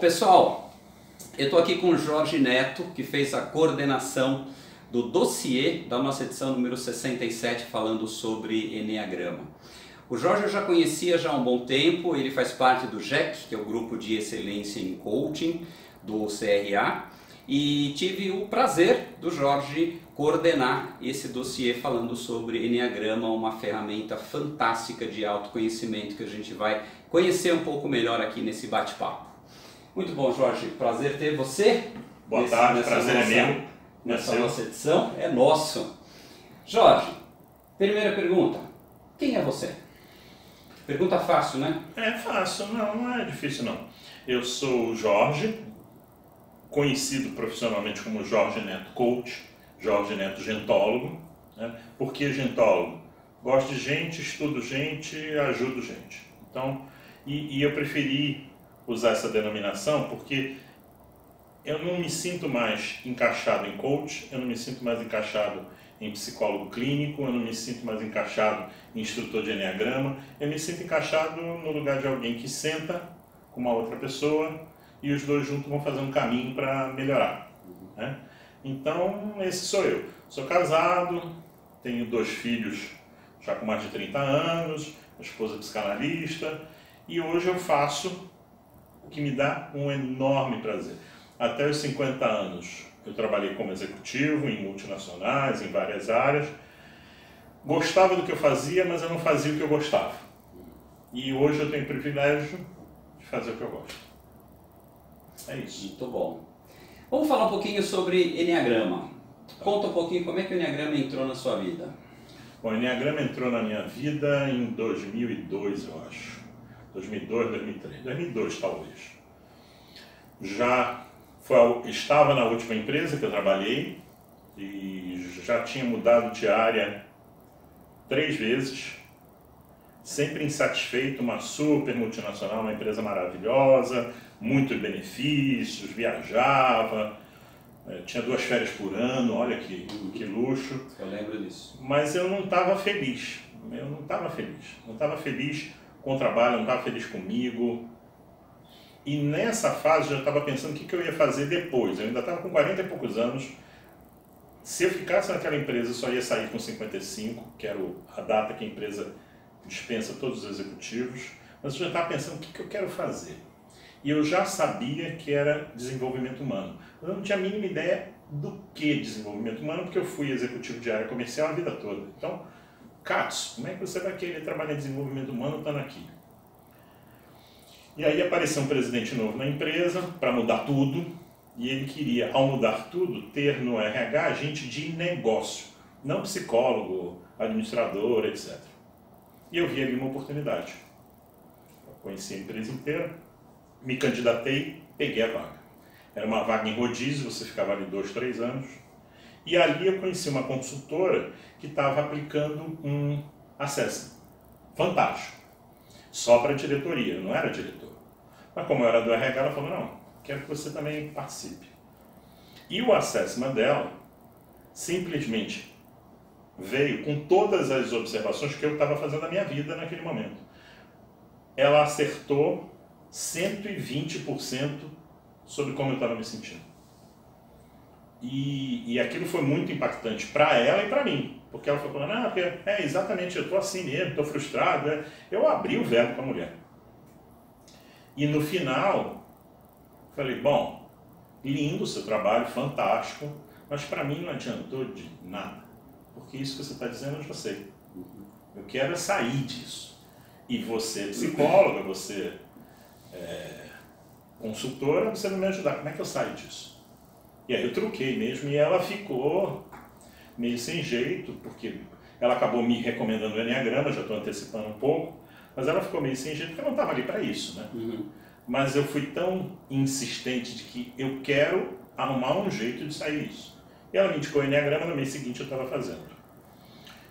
Pessoal, eu estou aqui com o Jorge Neto, que fez a coordenação do dossiê da nossa edição número 67, falando sobre Enneagrama. O Jorge eu já conhecia já há um bom tempo, ele faz parte do GEC, que é o Grupo de Excelência em Coaching do CRA, e tive o prazer do Jorge coordenar esse dossiê falando sobre Enneagrama, uma ferramenta fantástica de autoconhecimento que a gente vai conhecer um pouco melhor aqui nesse bate-papo. Muito bom, Jorge, prazer ter você. Boa tarde, prazer é meu. Nessa nossa edição, é nosso. Jorge, primeira pergunta, quem é você? Pergunta fácil, né? É fácil, não é difícil não. Eu sou o Jorge, conhecido profissionalmente como Jorge Neto Coach, Jorge Neto Gentólogo. Né? Por que gentólogo? Gosto de gente, estudo gente, ajudo gente. Então, e eu preferi usar essa denominação porque eu não me sinto mais encaixado em coach, eu não me sinto mais encaixado em psicólogo clínico, eu não me sinto mais encaixado em instrutor de Enneagrama, eu me sinto encaixado no lugar de alguém que senta com uma outra pessoa e os dois juntos vão fazer um caminho para melhorar. Né? Então, esse sou eu. Sou casado, tenho 2 filhos já com mais de 30 anos, a esposa psicanalista, e hoje eu faço o que me dá um enorme prazer. Até os 50 anos eu trabalhei como executivo em multinacionais, em várias áreas. Gostava do que eu fazia, mas eu não fazia o que eu gostava. E hoje eu tenho o privilégio de fazer o que eu gosto. É isso. Muito bom. Vamos falar um pouquinho sobre Enneagrama. Conta um pouquinho como é que o Enneagrama entrou na sua vida. Bom, o Enneagrama entrou na minha vida em 2002, eu acho. 2002, 2003. 2002, talvez. Estava na última empresa que eu trabalhei e já tinha mudado de área 3 vezes, sempre insatisfeito, uma super multinacional, uma empresa maravilhosa, muitos benefícios, viajava, tinha 2 férias por ano, olha que luxo. Eu lembro disso. Mas eu não estava feliz, não estava feliz com o trabalho, não estava feliz comigo. E nessa fase eu já estava pensando o que eu ia fazer depois. Eu ainda estava com 40 e poucos anos. Se eu ficasse naquela empresa, eu só ia sair com 55, que era a data que a empresa dispensa todos os executivos. Mas eu já estava pensando o que eu quero fazer. E eu já sabia que era desenvolvimento humano. Mas eu não tinha a mínima ideia do que desenvolvimento humano, porque eu fui executivo de área comercial a vida toda. Então, Katsu, como é que você vai querer trabalhar em desenvolvimento humano estando aqui? E aí apareceu um presidente novo na empresa para mudar tudo, e ele queria, ao mudar tudo, ter no RH gente de negócio, não psicólogo, administrador, etc. E eu vi ali uma oportunidade. Eu conheci a empresa inteira, me candidatei, peguei a vaga. Era uma vaga em rodízio, você ficava ali 2, 3 anos, e ali eu conheci uma consultora que estava aplicando um assessment fantástico. Só para a diretoria, eu não era diretor. Mas como eu era do RH, ela falou, não, quero que você também participe. E o assessment dela simplesmente veio com todas as observações que eu estava fazendo na minha vida naquele momento. Ela acertou 120% sobre como eu estava me sentindo. E aquilo foi muito impactante para ela e para mim. Porque ela falou, não, exatamente, eu estou assim mesmo, estou frustrado. Eu abri o verbo com a mulher. E no final, falei, bom, lindo o seu trabalho, fantástico, mas para mim não adiantou de nada. Porque isso que você está dizendo eu já sei. Eu quero sair disso. E você, psicóloga, você consultora, você vai me ajudar. Como é que eu saio disso? E aí eu truquei mesmo e ela ficou meio sem jeito, porque ela acabou me recomendando o Enneagrama, já estou antecipando um pouco, mas ela ficou meio sem jeito porque eu não estava ali para isso, né? Mas eu fui tão insistente de que eu quero arrumar um jeito de sair disso. E ela me indicou o Enneagrama, no mês seguinte eu estava fazendo.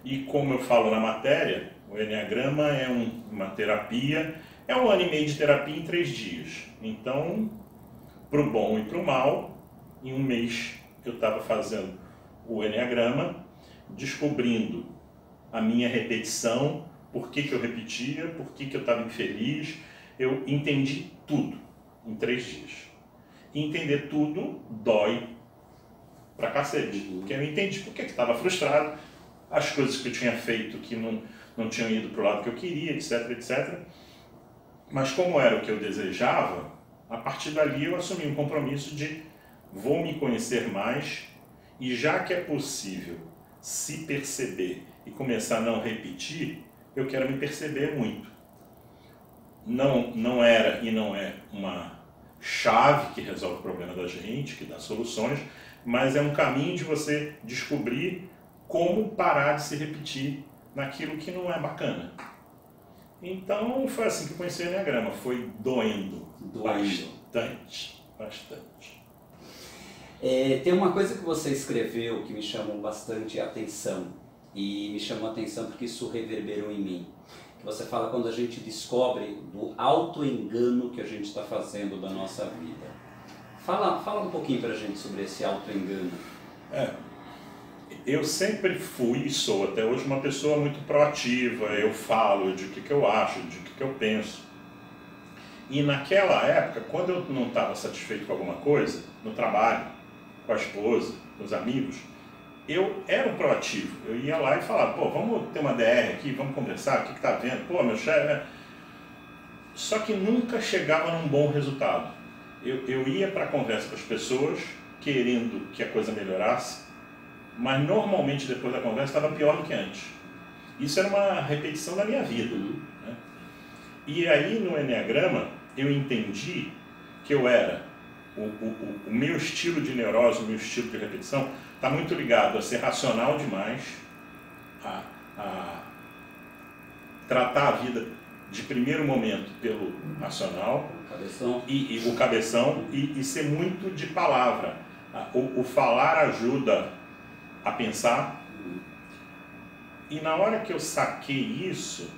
E como eu falo na matéria, o Enneagrama é uma terapia, é 1 ano e meio de terapia em 3 dias. Então, para o bom e para o mal, em 1 mês eu estava fazendo o Enneagrama, descobrindo a minha repetição, por que eu repetia, por que eu estava infeliz. Eu entendi tudo. em 3 dias. E entender tudo dói pra cacete. Porque eu entendi porque que estava frustrado, as coisas que eu tinha feito que não tinham ido para o lado que eu queria, etc, etc. Mas como era o que eu desejava, a partir dali eu assumi um compromisso de vou me conhecer mais e já que é possível se perceber e começar a não repetir, eu quero me perceber muito. Não era e não é uma chave que resolve o problema da gente, que dá soluções, mas é um caminho de você descobrir como parar de se repetir naquilo que não é bacana. Então foi assim que eu conheci o Enneagrama, foi doendo. Bastante. Tem uma coisa que você escreveu que me chamou bastante a atenção, e me chamou a atenção porque isso reverberou em mim. Você fala quando a gente descobre do auto-engano que a gente está fazendo da nossa vida. Fala um pouquinho pra gente sobre esse auto-engano. Eu sempre fui e sou até hoje uma pessoa muito proativa, eu falo de o que eu acho, de o que eu penso. E naquela época, quando eu não estava satisfeito com alguma coisa, no trabalho, com a esposa, com os amigos, eu era um proativo. Eu ia lá e falava, pô, vamos ter uma DR aqui, vamos conversar, o que está vendo? Pô, meu chefe... Só que nunca chegava num bom resultado. Eu ia para a conversa com as pessoas, querendo que a coisa melhorasse, mas normalmente depois da conversa estava pior do que antes. Isso era uma repetição da minha vida. Né? E aí no Enneagrama eu entendi que eu era, o meu estilo de neurose, o meu estilo de repetição, está muito ligado a ser racional demais, a tratar a vida de primeiro momento pelo racional, o cabeção e ser muito de palavra. O falar ajuda a pensar. E na hora que eu saquei isso,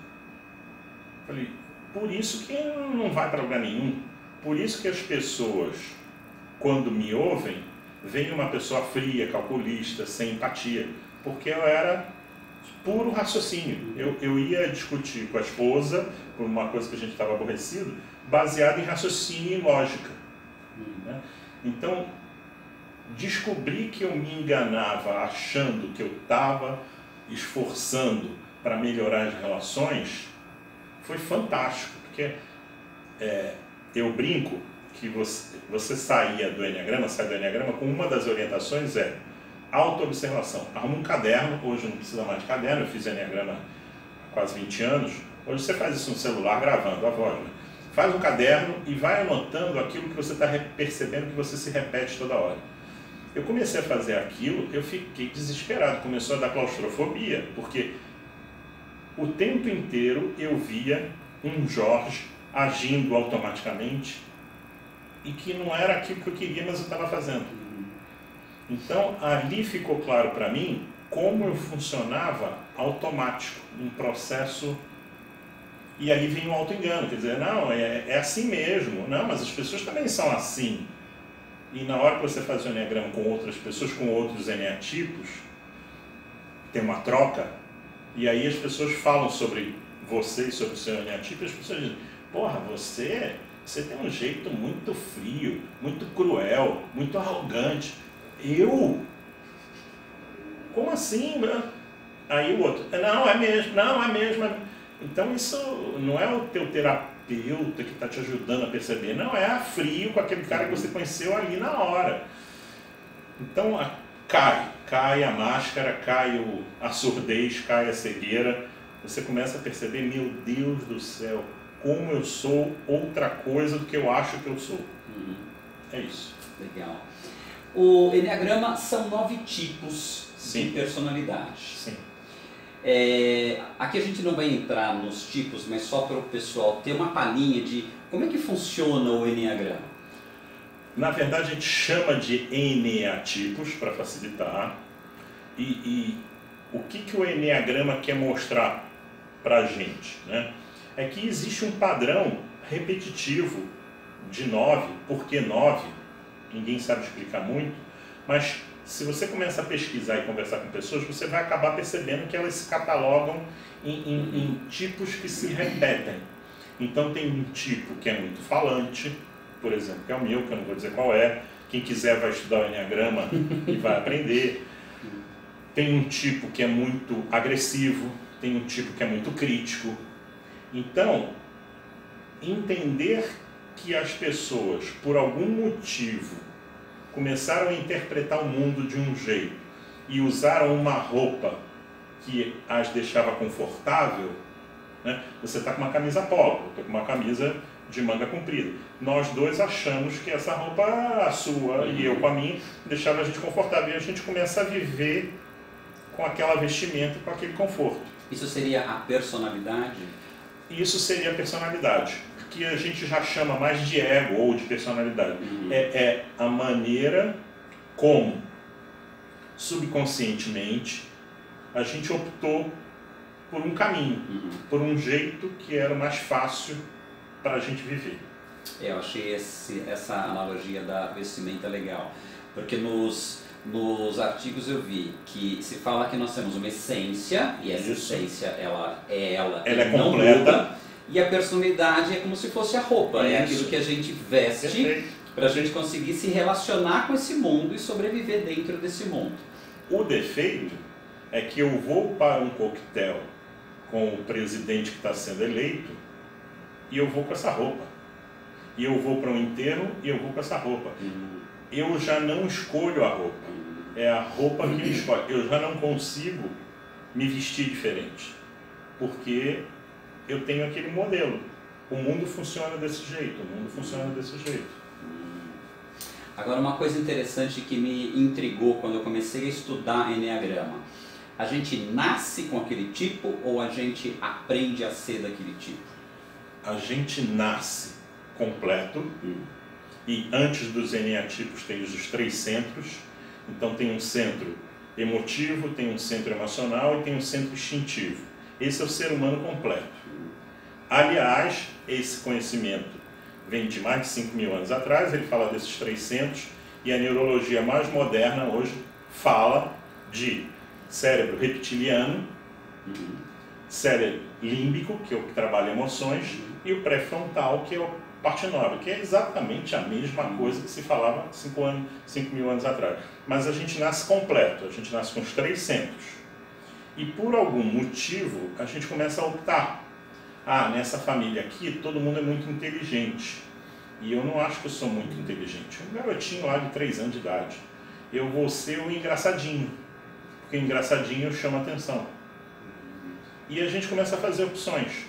falei, por isso que não vai para lugar nenhum. Por isso que as pessoas, quando me ouvem, veem uma pessoa fria, calculista, sem empatia. Porque eu era puro raciocínio. Eu ia discutir com a esposa por uma coisa que a gente estava aborrecido, baseado em raciocínio e lógica. Né? Então, descobri que eu me enganava achando que eu estava esforçando para melhorar as relações foi fantástico, porque eu brinco que você saía do Enneagrama, sai do Enneagrama com uma das orientações autoobservação. Arruma um caderno, hoje não precisa mais de caderno, eu fiz Enneagrama há quase 20 anos, hoje você faz isso no celular gravando a voz, né? Faz um caderno e vai anotando aquilo que você está percebendo que você se repete toda hora. Eu comecei a fazer aquilo, eu fiquei desesperado, começou a dar claustrofobia, porque o tempo inteiro eu via um Jorge agindo automaticamente e que não era aquilo que eu queria, mas eu estava fazendo. Então, ali ficou claro para mim como eu funcionava automático, um processo... E aí vem o auto-engano, quer dizer, não, é assim mesmo, não, mas as pessoas também são assim. E na hora que você faz o Enneagrama com outras pessoas, com outros eneatipos, tem uma troca, e aí as pessoas falam sobre você e sobre o seu eneatipo, e as pessoas dizem, porra, você tem um jeito muito frio, muito cruel, muito arrogante. Eu? Como assim? Aí o outro, não, é mesmo. Então isso não é o teu terapeuta que está te ajudando a perceber, não, é a frio com aquele cara que você conheceu ali na hora. Então cai a máscara, cai a surdez, cai a cegueira, você começa a perceber, meu Deus do céu, como eu sou outra coisa do que eu acho que eu sou. É isso. Legal. O Enneagrama são 9 tipos Sim. de personalidade. Sim. Aqui a gente não vai entrar nos tipos, mas só para o pessoal ter uma palhinha de como é que funciona o Enneagrama. Na verdade, a gente chama de eneatipos para facilitar. E o que o Enneagrama quer mostrar para a gente, né? É que existe um padrão repetitivo de 9. Por que 9? Ninguém sabe explicar muito, mas se você começa a pesquisar e conversar com pessoas, você vai acabar percebendo que elas se catalogam em tipos que se repetem. Então tem um tipo que é muito falante, por exemplo, que é o meu, que eu não vou dizer qual é. Quem quiser vai estudar o Enneagrama e vai aprender. Tem um tipo que é muito agressivo, tem um tipo que é muito crítico. Então, entender que as pessoas, por algum motivo, começaram a interpretar o mundo de um jeito e usaram uma roupa que as deixava confortável, né? Você está com uma camisa polo, eu estou com uma camisa de manga comprida. Nós dois achamos que essa roupa, a sua e eu com a minha, deixava a gente confortável. E a gente começa a viver com aquela vestimenta, com aquele conforto. Isso seria a personalidade? Isso seria a personalidade, que a gente já chama mais de ego ou de personalidade. É a maneira como, subconscientemente, a gente optou por um caminho, por um jeito que era mais fácil para a gente viver. Eu achei essa analogia da vestimenta legal, porque nos artigos eu vi que se fala que nós temos uma essência, e essa essência ela é não completa, muda, e a personalidade é como se fosse a roupa, é aquilo que a gente veste para a gente conseguir se relacionar com esse mundo e sobreviver dentro desse mundo. O defeito é que eu vou para um coquetel com o presidente que está sendo eleito e eu vou com essa roupa. E eu vou para um enterro e eu vou com essa roupa. Eu já não escolho a roupa. É a roupa que me escolhe. Eu já não consigo me vestir diferente. Porque eu tenho aquele modelo. O mundo funciona desse jeito. O mundo funciona desse jeito. Agora, uma coisa interessante que me intrigou quando eu comecei a estudar Enneagrama. A gente nasce com aquele tipo ou a gente aprende a ser daquele tipo? A gente nasce completo. E antes dos eneatipos tem os 3 centros. Então tem um centro emotivo, tem um centro emocional e tem um centro instintivo. Esse é o ser humano completo. Aliás, esse conhecimento vem de mais de 5 mil anos atrás, ele fala desses 3 centros, e a neurologia mais moderna hoje fala de cérebro reptiliano, cérebro límbico, que é o que trabalha emoções, e o pré-frontal, que é a parte nobre, que é exatamente a mesma coisa que se falava 5 mil anos atrás. Mas a gente nasce completo, a gente nasce com os 3 centros. E por algum motivo, a gente começa a optar. Nessa família aqui, todo mundo é muito inteligente. E eu não acho que eu sou muito inteligente. Um garotinho lá de 3 anos de idade. Eu vou ser o engraçadinho. Porque o engraçadinho chama atenção. E a gente começa a fazer opções.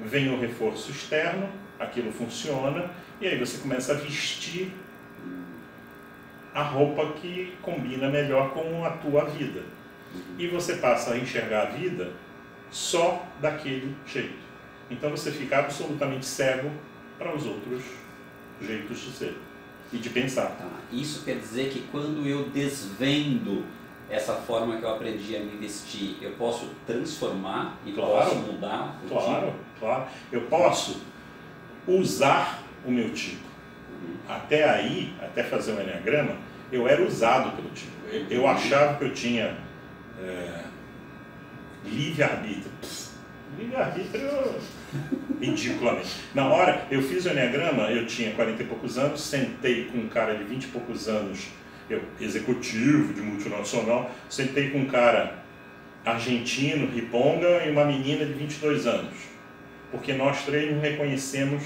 Vem o reforço externo, aquilo funciona, e aí você começa a vestir a roupa que combina melhor com a tua vida. E você passa a enxergar a vida só daquele jeito. Então você fica absolutamente cego para os outros jeitos de ser e de pensar. Isso quer dizer que quando eu desvendo essa forma que eu aprendi a me vestir, eu posso transformar e posso mudar o tipo? Claro. Eu posso usar o meu tipo. Até aí, até fazer o Enneagrama, eu era usado pelo tipo. Eu achava que eu tinha livre-arbítrio. Livre-arbítrio, ridiculamente. Na hora, eu fiz o Enneagrama, eu tinha 40 e poucos anos, sentei com um cara de 20 e poucos anos, executivo de multinacional, sentei com um cara argentino, riponga, e uma menina de 22 anos. Porque nós 3 nos reconhecemos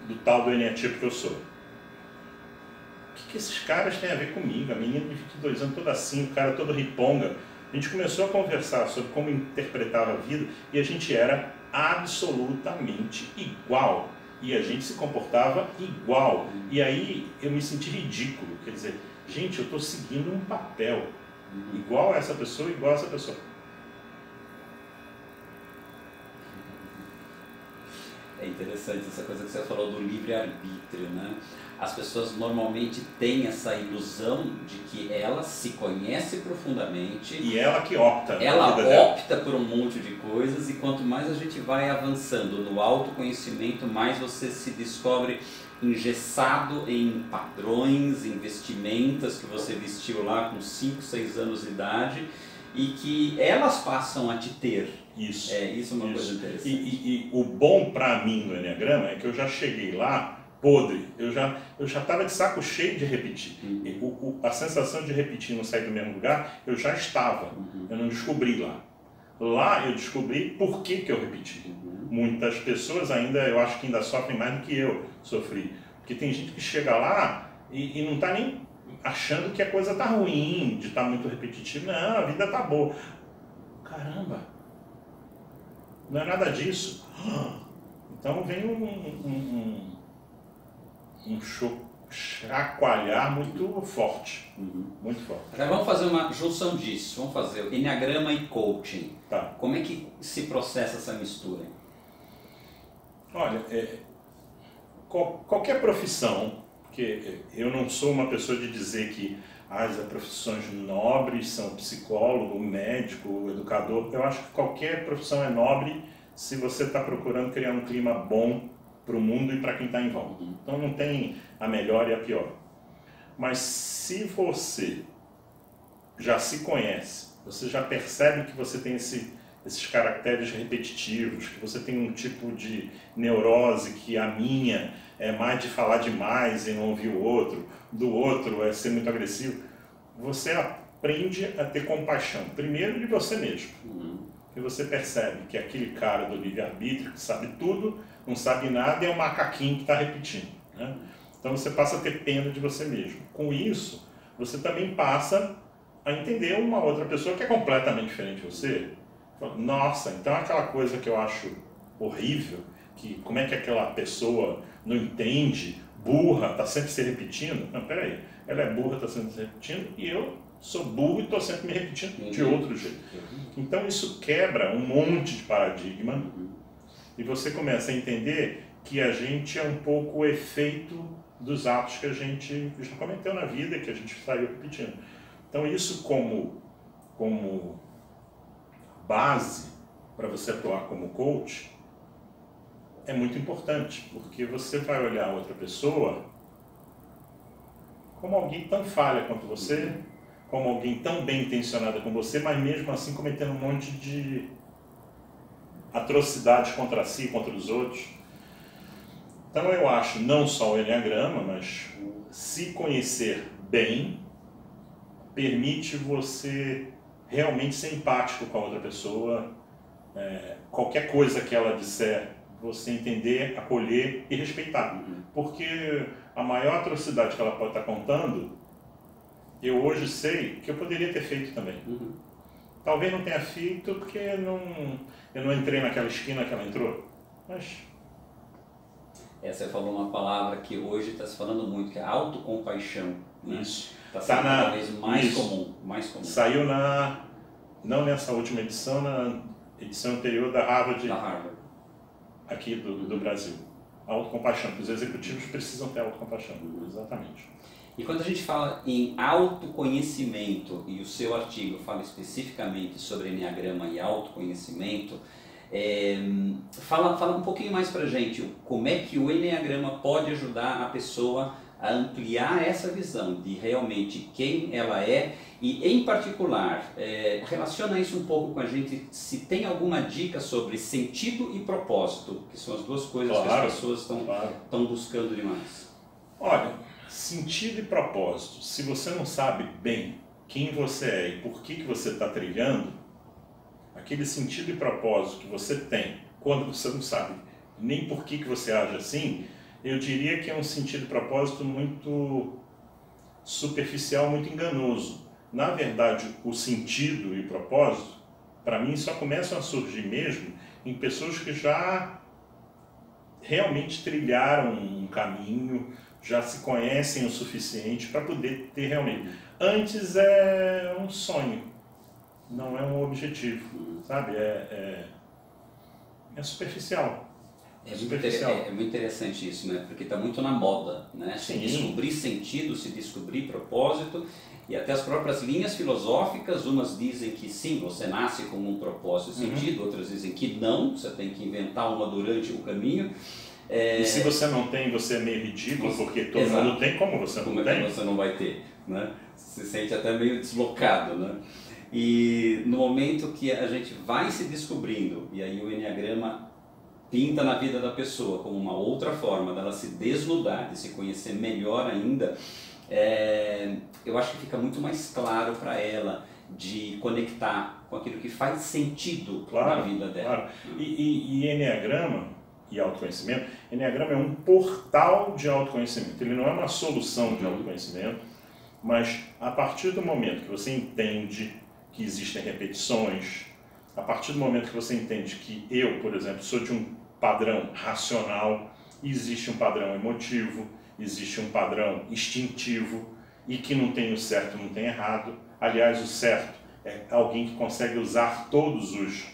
do tal do eneatipo que eu sou. O que esses caras têm a ver comigo? A menina de 22 anos toda assim, o cara todo riponga. A gente começou a conversar sobre como interpretava a vida e a gente era absolutamente igual. E a gente se comportava igual. E aí eu me senti ridículo. Quer dizer, gente, eu estou seguindo um papel. Igual a essa pessoa, igual a essa pessoa. É interessante essa coisa que você falou do livre-arbítrio, né? As pessoas normalmente têm essa ilusão de que ela se conhece profundamente. E ela que opta. Ela opta por um monte de coisas e quanto mais a gente vai avançando no autoconhecimento, mais você se descobre engessado em padrões, em vestimentas que você vestiu lá com 5, 6 anos de idade e que elas passam a te ter. Isso. Isso é uma coisa interessante. E o bom para mim no Enneagrama é que eu já cheguei lá podre. Eu já estava de saco cheio de repetir. A sensação de repetir e não sair do mesmo lugar, eu já estava. Eu não descobri lá. Lá eu descobri por que eu repeti. Muitas pessoas ainda, eu acho que ainda sofrem mais do que eu sofri. Porque tem gente que chega lá e não está nem achando que a coisa está ruim, de estar muito repetitivo. Não, a vida está boa. Caramba, não é nada disso. Então vem um chacoalhar muito forte. Muito forte. Agora vamos fazer uma junção disso. Vamos fazer o Enneagrama e coaching. Tá. Como é que se processa essa mistura? Olha, qualquer profissão, porque eu não sou uma pessoa de dizer que as profissões nobres são psicólogo, médico, educador. Eu acho que qualquer profissão é nobre se você está procurando criar um clima bom para o mundo e para quem está em volta. Então não tem a melhor e a pior. Mas se você já se conhece, você já percebe que você tem esses caracteres repetitivos, que você tem um tipo de neurose que a minha é mais de falar demais e não ouvir o outro, do outro é ser muito agressivo, você aprende a ter compaixão, primeiro de você mesmo. Porque você percebe que aquele cara do livre-arbítrio que sabe tudo, não sabe nada, é um macaquinho que está repetindo, né? Então você passa a ter pena de você mesmo. Com isso, você também passa a entender uma outra pessoa que é completamente diferente de você. Nossa, então aquela coisa que eu acho horrível, que como é que aquela pessoa não entende, burra, está sempre se repetindo. Não, peraí, ela é burra, está sempre se repetindo, e eu sou burro e estou sempre me repetindo de outro jeito. Então isso quebra um monte de paradigma e você começa a entender que a gente é um pouco o efeito dos atos que a gente já cometeu na vida e que a gente saiu repetindo. Então isso como base para você atuar como coach é muito importante, porque você vai olhar outra pessoa como alguém tão falha quanto você, como alguém tão bem intencionada como você, mas mesmo assim cometendo um monte de atrocidades contra si e contra os outros. Então eu acho, não só o Enneagrama, mas se conhecer bem permite você realmente ser empático com a outra pessoa, qualquer coisa que ela disser, você entender, acolher e respeitar. Porque a maior atrocidade que ela pode estar contando, eu hoje sei que eu poderia ter feito também. Talvez não tenha feito porque eu não entrei naquela esquina que ela entrou, mas... Você falou uma palavra que hoje está se falando muito, que é autocompaixão. Né? Isso. Está sendo cada vez mais comum. Saiu não nessa última edição, na edição anterior da Harvard. Aqui do Brasil. Autocompaixão, que os executivos precisam ter autocompaixão. Exatamente. E quando a gente fala em autoconhecimento, e o seu artigo fala especificamente sobre Enneagrama e autoconhecimento, fala um pouquinho mais pra gente, como é que o Enneagrama pode ajudar a pessoa a ampliar essa visão de realmente quem ela é e, em particular, relaciona isso um pouco com a gente, se tem alguma dica sobre sentido e propósito, que são as duas coisas que as pessoas estão buscando demais. Olha, sentido e propósito, se você não sabe bem quem você é e por que você está trilhando, aquele sentido e propósito que você tem, quando você não sabe nem por que você age assim, eu diria que é um sentido e propósito muito superficial, muito enganoso. Na verdade, o sentido e propósito, para mim, só começam a surgir mesmo em pessoas que já realmente trilharam um caminho, já se conhecem o suficiente para poder ter realmente. Antes é um sonho, não é um objetivo, sabe? É superficial. É muito interessante isso, né? Porque está muito na moda, né? Se descobrir sentido, se descobrir propósito, e até as próprias linhas filosóficas, umas dizem que sim, você nasce com um propósito e sentido, outras dizem que não, você tem que inventar uma durante o caminho. E se você não tem, você é meio ridículo, porque todo mundo tem, como você não tem? Como é que você não vai ter, né? Se sente até meio deslocado, né? E no momento que a gente vai se descobrindo, e aí o Enneagrama pinta na vida da pessoa como uma outra forma dela se desnudar, de se conhecer melhor ainda, eu acho que fica muito mais claro para ela de conectar com aquilo que faz sentido na vida dela. Claro. E Eneagrama e autoconhecimento, Eneagrama é um portal de autoconhecimento. Ele não é uma solução de autoconhecimento, mas a partir do momento que você entende que existem repetições, a partir do momento que você entende que eu, por exemplo, sou de um padrão racional, existe um padrão emotivo, existe um padrão instintivo, e que não tem o certo, não tem errado. Aliás, o certo é alguém que consegue usar todos os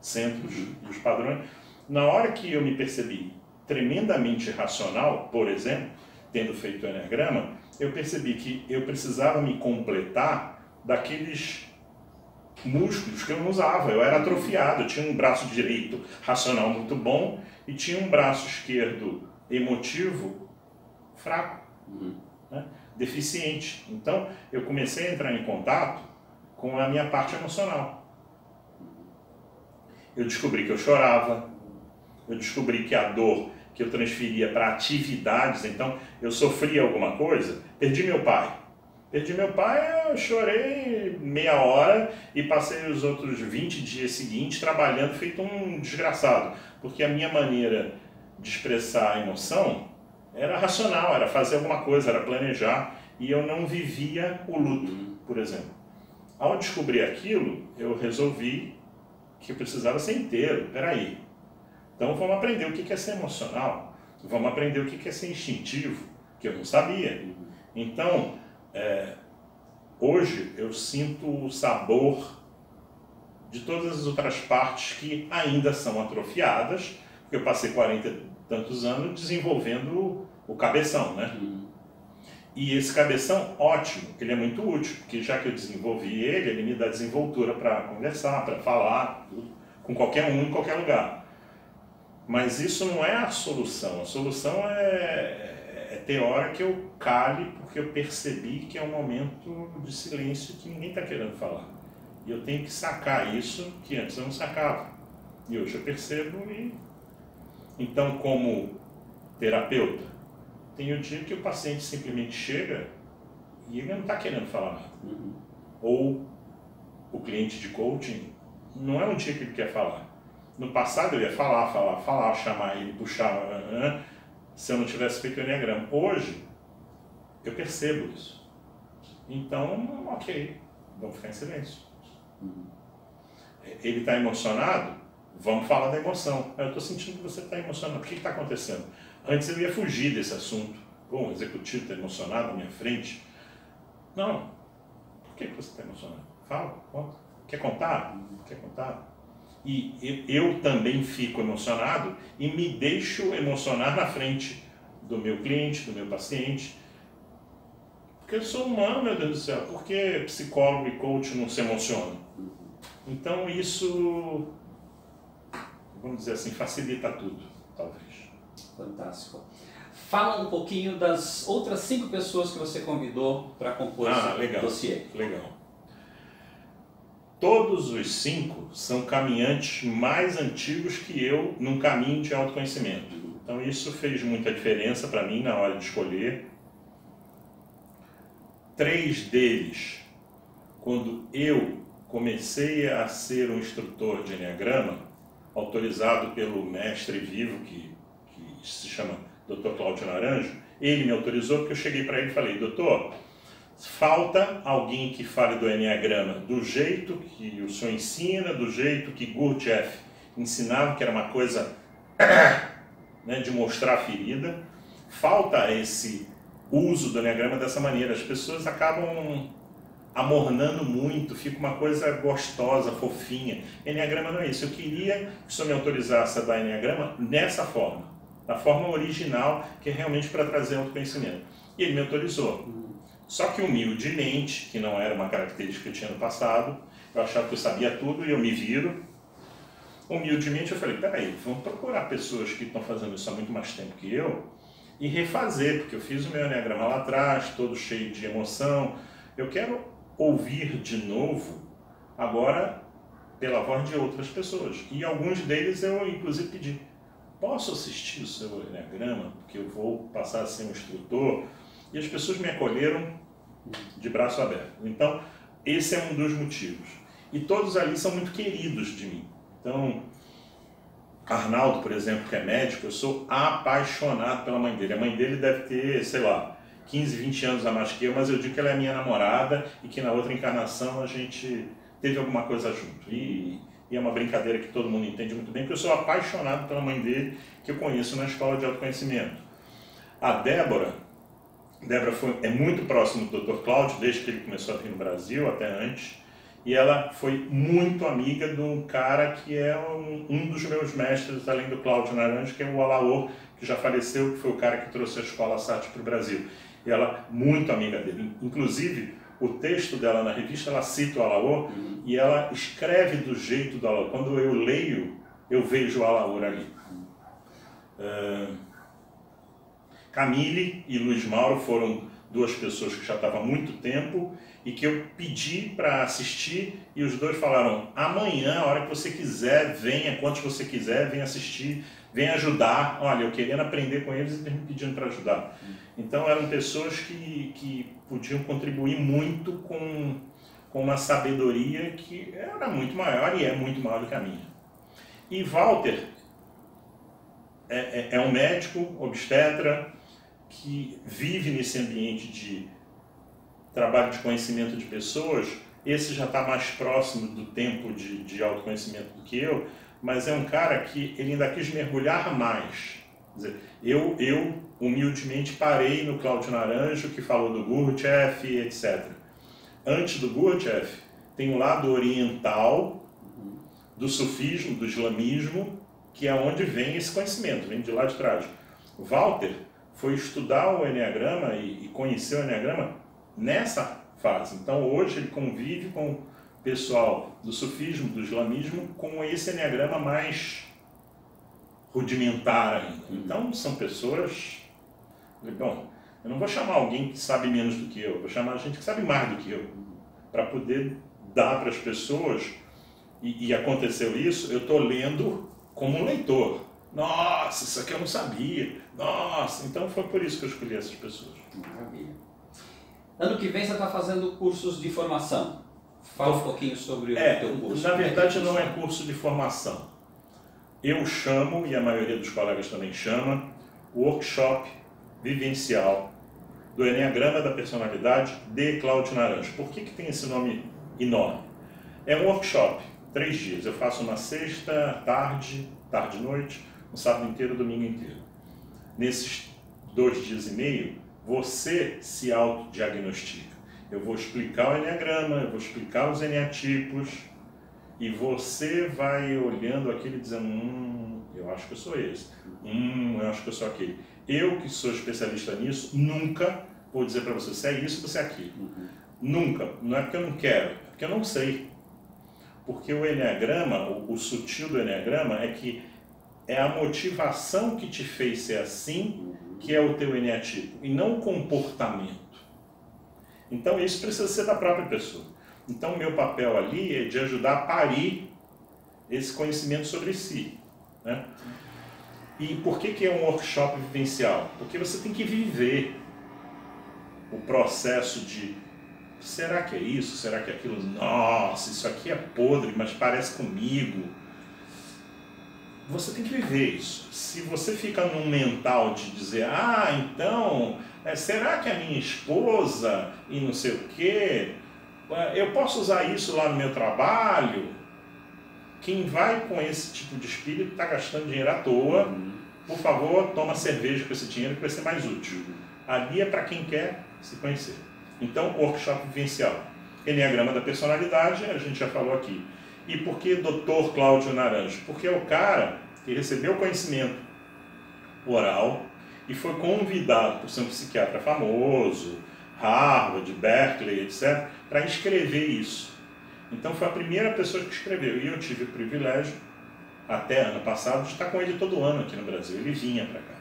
centros e os padrões. Na hora que eu me percebi tremendamente racional, por exemplo, tendo feito o Eneagrama, eu percebi que eu precisava me completar daqueles músculos que eu não usava. Eu era atrofiado, eu tinha um braço direito racional muito bom e tinha um braço esquerdo emotivo fraco, né? Deficiente. Então eu comecei a entrar em contato com a minha parte emocional. Eu descobri que eu chorava, eu descobri que a dor que eu transferia para atividades, então eu sofria alguma coisa, perdi meu pai. Perdi meu pai, eu chorei meia hora e passei os outros 20 dias seguintes trabalhando feito um desgraçado, porque a minha maneira de expressar a emoção era racional, era fazer alguma coisa, era planejar, e eu não vivia o luto, por exemplo. Ao descobrir aquilo, eu resolvi que eu precisava ser inteiro. Peraí, então vamos aprender o que é ser emocional, vamos aprender o que é ser instintivo, que eu não sabia. Então, hoje eu sinto o sabor de todas as outras partes que ainda são atrofiadas, porque eu passei 40 e tantos anos desenvolvendo o cabeção, né? E esse cabeção, ótimo, ele é muito útil, porque já que eu desenvolvi ele me dá desenvoltura para conversar, para falar, tudo, com qualquer um, em qualquer lugar. Mas isso não é a solução é ter hora que eu cale, porque eu percebi que é um momento de silêncio que ninguém está querendo falar. E eu tenho que sacar isso que antes eu não sacava. E hoje eu percebo e... Então, como terapeuta, tem o dia que o paciente simplesmente chega e ele não está querendo falar nada. Ou o cliente de coaching, não é um dia que ele quer falar. No passado eu ia falar, chamar ele, puxar, se eu não tivesse feito o Eneagrama. Hoje, eu percebo isso. Então, ok, vamos ficar em silêncio. Ele está emocionado? Vamos falar da emoção. Eu estou sentindo que você está emocionado. O que está acontecendo? Antes eu ia fugir desse assunto. Bom, o executivo está emocionado na minha frente. Não. Por que você está emocionado? Fala, conta. Quer contar? Quer contar? E eu também fico emocionado e me deixo emocionar na frente do meu cliente, do meu paciente. Porque eu sou humano, meu Deus do céu. Por que psicólogo e coach não se emocionam? Então isso, vamos dizer assim, facilita tudo, talvez. Fantástico. Fala um pouquinho das outras 5 pessoas que você convidou para compor esse dossiê. Legal. Todos os 5 são caminhantes mais antigos que eu num caminho de autoconhecimento. Então isso fez muita diferença para mim na hora de escolher. 3 deles, quando eu comecei a ser um instrutor de Eneagrama, autorizado pelo mestre vivo, que se chama Dr. Cláudio Naranjo, ele me autorizou porque eu cheguei para ele e falei, doutor, falta alguém que fale do Eneagrama do jeito que o senhor ensina, do jeito que Gurdjieff ensinava, que era uma coisa né, de mostrar a ferida. Falta esse uso do Eneagrama dessa maneira. As pessoas acabam amornando muito, fica uma coisa gostosa, fofinha. Eneagrama não é isso. Eu queria que o senhor me autorizasse a dar Eneagrama nessa forma, da forma original, que é realmente para trazer autoconhecimento. E ele me autorizou. Só que humildemente, que não era uma característica que eu tinha no passado, eu achava que eu sabia tudo e eu me viro. Humildemente eu falei, peraí, vamos procurar pessoas que estão fazendo isso há muito mais tempo que eu e refazer, porque eu fiz o meu Eneagrama lá atrás, todo cheio de emoção. Eu quero ouvir de novo, agora, pela voz de outras pessoas. E alguns deles eu, inclusive, pedi. posso assistir o seu Enneagrama, porque eu vou passar a ser um instrutor? E as pessoas me acolheram de braço aberto. Então, esse é um dos motivos. E todos ali são muito queridos de mim. Então, Arnaldo, por exemplo, que é médico, eu sou apaixonado pela mãe dele. A mãe dele deve ter, sei lá, 15, 20 anos a mais que eu, mas eu digo que ela é minha namorada e que na outra encarnação a gente teve alguma coisa junto. E é uma brincadeira que todo mundo entende muito bem, porque eu sou apaixonado pela mãe dele, que eu conheço na escola de autoconhecimento. A Débora é muito próxima do Dr. Cláudio, desde que ele começou a vir no Brasil, até antes. E ela foi muito amiga de um cara que é um dos meus mestres, além do Cláudio Naranjo, que é o Alaor, que já faleceu, que foi o cara que trouxe a Escola Sati para o Brasil. E ela, muito amiga dele. Inclusive, o texto dela na revista, ela cita o Alaor e ela escreve do jeito do Alaor. Quando eu leio, eu vejo o Alaor ali. Camille e Luiz Mauro foram duas pessoas que já estavam há muito tempo e que eu pedi para assistir e os dois falaram: amanhã, a hora que você quiser, venha, quantos você quiser, venha assistir, venha ajudar. Olha, eu querendo aprender com eles e eles me pedindo para ajudar. Então eram pessoas que podiam contribuir muito com uma sabedoria que era muito maior e é muito maior do que a minha. E Walter é um médico obstetra que vive nesse ambiente de trabalho de conhecimento de pessoas. Esse já está mais próximo do tempo de autoconhecimento do que eu, mas é um cara que ele ainda quis mergulhar mais. Quer dizer, eu humildemente parei no Cláudio Naranjo, que falou do Gurdjieff, etc. Antes do Gurdjieff, tem o lado oriental do sufismo, do islamismo, que é onde vem esse conhecimento, vem de lá de trás. Walter foi estudar o Enneagrama e conhecer o Enneagrama nessa fase. Então hoje ele convive com o pessoal do sufismo, do islamismo, com esse Enneagrama mais rudimentar ainda. Então são pessoas... Bom, eu não vou chamar alguém que sabe menos do que eu, vou chamar gente que sabe mais do que eu, para poder dar para as pessoas, e aconteceu isso, eu estou lendo como um leitor. Nossa, isso aqui eu não sabia. Nossa, então foi por isso que eu escolhi essas pessoas. Maravilha. Ano que vem você está fazendo cursos de formação. Fala um pouquinho sobre o teu curso. Na verdade não é curso de formação. Eu chamo, e a maioria dos colegas também chama, o workshop vivencial do Enneagrama da Personalidade de Cláudio Naranjo. Por que tem esse nome enorme? É um workshop, 3 dias. Eu faço uma sexta, tarde e noite, um sábado inteiro, domingo inteiro. Nesses 2 dias e meio, você se autodiagnostica. Eu vou explicar o Enneagrama, eu vou explicar os eneatipos, e você vai olhando aquilo e dizendo: eu acho que eu sou esse, eu acho que eu sou aquele. Eu, que sou especialista nisso, nunca vou dizer para você: você é isso, você é aquilo. Nunca. Não é porque eu não quero, é porque eu não sei. Porque o Enneagrama, o sutil do Enneagrama é que é a motivação que te fez ser assim que é o teu eneatipo, e não o comportamento. Então isso precisa ser da própria pessoa. Então o meu papel ali é de ajudar a parir esse conhecimento sobre si, né? E por que é um workshop vivencial? Porque você tem que viver o processo de: será que é isso? Será que é aquilo? Nossa, isso aqui é podre, mas parece comigo. Você tem que viver isso. Se você fica num mental de dizer: então, será que a minha esposa e não sei o quê, eu posso usar isso lá no meu trabalho? Quem vai com esse tipo de espírito está gastando dinheiro à toa. Por favor, toma cerveja com esse dinheiro que vai ser mais útil. Ali é para quem quer se conhecer. Então, workshop vivencial. Enneagrama da Personalidade, a gente já falou aqui. E por que Dr. Cláudio Naranjo? Porque é o cara que recebeu conhecimento oral e foi convidado por ser um psiquiatra famoso, Harvard, Berkeley, etc., para escrever isso. Então foi a primeira pessoa que escreveu. E eu tive o privilégio, até ano passado, de estar com ele todo ano aqui no Brasil. Ele vinha para cá.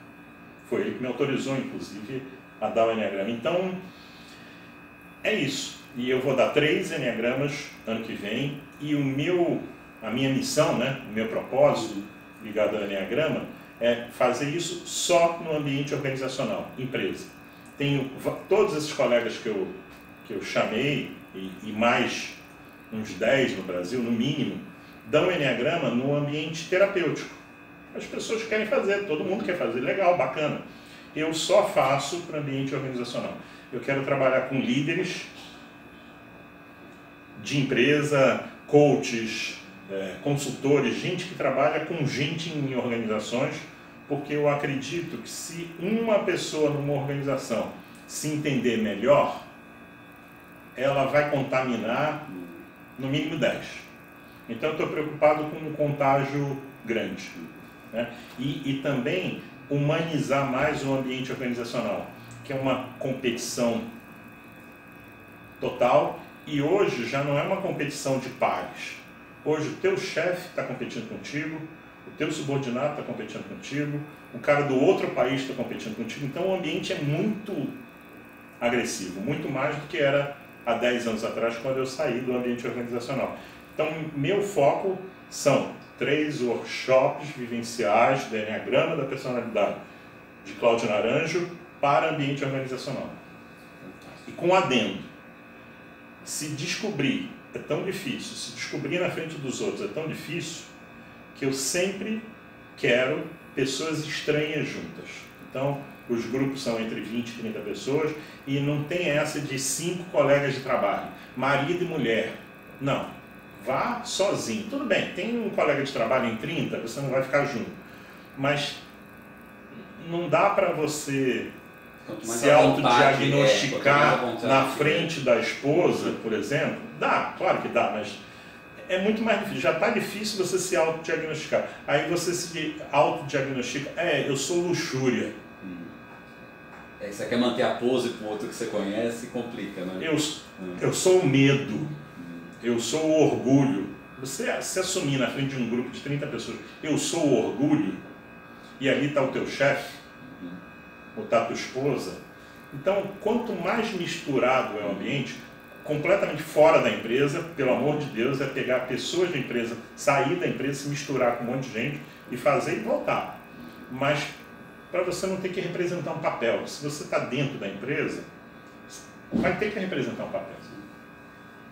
Foi ele que me autorizou, inclusive, a dar o Enneagrama. Então, é isso. E eu vou dar 3 Enneagramas ano que vem. E a minha missão, né, o meu propósito ligado ao Enneagrama, é fazer isso só no ambiente organizacional, empresa. Tenho todos esses colegas que eu chamei, e mais uns 10 no Brasil, no mínimo, dão Enneagrama no ambiente terapêutico. As pessoas querem fazer, todo mundo quer fazer, legal, bacana. Eu só faço para ambiente organizacional. Eu quero trabalhar com líderes de empresa, coaches, consultores, gente que trabalha com gente em organizações, porque eu acredito que se uma pessoa numa organização se entender melhor, ela vai contaminar no mínimo 10. Então eu estou preocupado com um contágio grande, né? E também humanizar mais o ambiente organizacional, que é uma competição total, e hoje já não é uma competição de pares. Hoje o teu chefe está competindo contigo, o teu subordinado está competindo contigo, o cara do outro país está competindo contigo, então o ambiente é muito agressivo, muito mais do que era há 10 anos atrás, quando eu saí do ambiente organizacional. Então, meu foco são 3 workshops vivenciais do Enneagrama da Personalidade de Cláudio Naranjo para ambiente organizacional. E com adendo, se descobrir é tão difícil, se descobrir na frente dos outros é tão difícil, que eu sempre quero pessoas estranhas juntas. Então, os grupos são entre 20 e 30 pessoas e não tem essa de 5 colegas de trabalho, marido e mulher. Não, vá sozinho. Tudo bem, tem um colega de trabalho em 30, você não vai ficar junto. Mas não dá para você se autodiagnosticar na frente da esposa, por exemplo. Dá, claro que dá, mas é muito mais difícil. Já está difícil você se autodiagnosticar. Aí você se autodiagnostica, eu sou luxúria. Você quer manter a pose com outro que você conhece, complica, né? Eu sou o medo, eu sou o orgulho. Você se assumir na frente de um grupo de 30 pessoas, eu sou o orgulho, e ali está o teu chefe, ou está a tua esposa. Então, quanto mais misturado é o ambiente, completamente fora da empresa, pelo amor de Deus, é pegar pessoas da empresa, sair da empresa, se misturar com um monte de gente e fazer e voltar. Mas para você não ter que representar um papel. Se você está dentro da empresa, vai ter que representar um papel.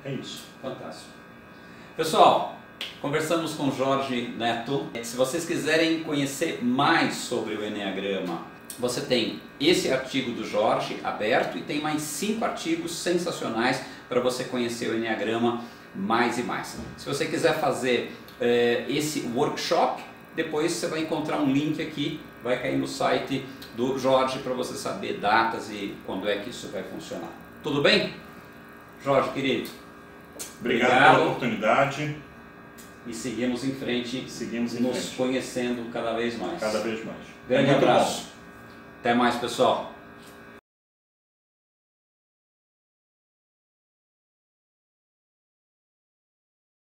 É isso. Fantástico. Pessoal, conversamos com o Jorge Neto. Se vocês quiserem conhecer mais sobre o Enneagrama, você tem esse artigo do Jorge aberto e tem mais 5 artigos sensacionais para você conhecer o Enneagrama mais e mais. Se você quiser fazer esse workshop, depois você vai encontrar um link aqui, vai cair no site do Jorge para você saber datas e quando é que isso vai funcionar. Tudo bem? Jorge, querido. Obrigado pela oportunidade. E seguimos em frente, conhecendo cada vez mais. Cada vez mais. Grande abraço. Até mais, pessoal.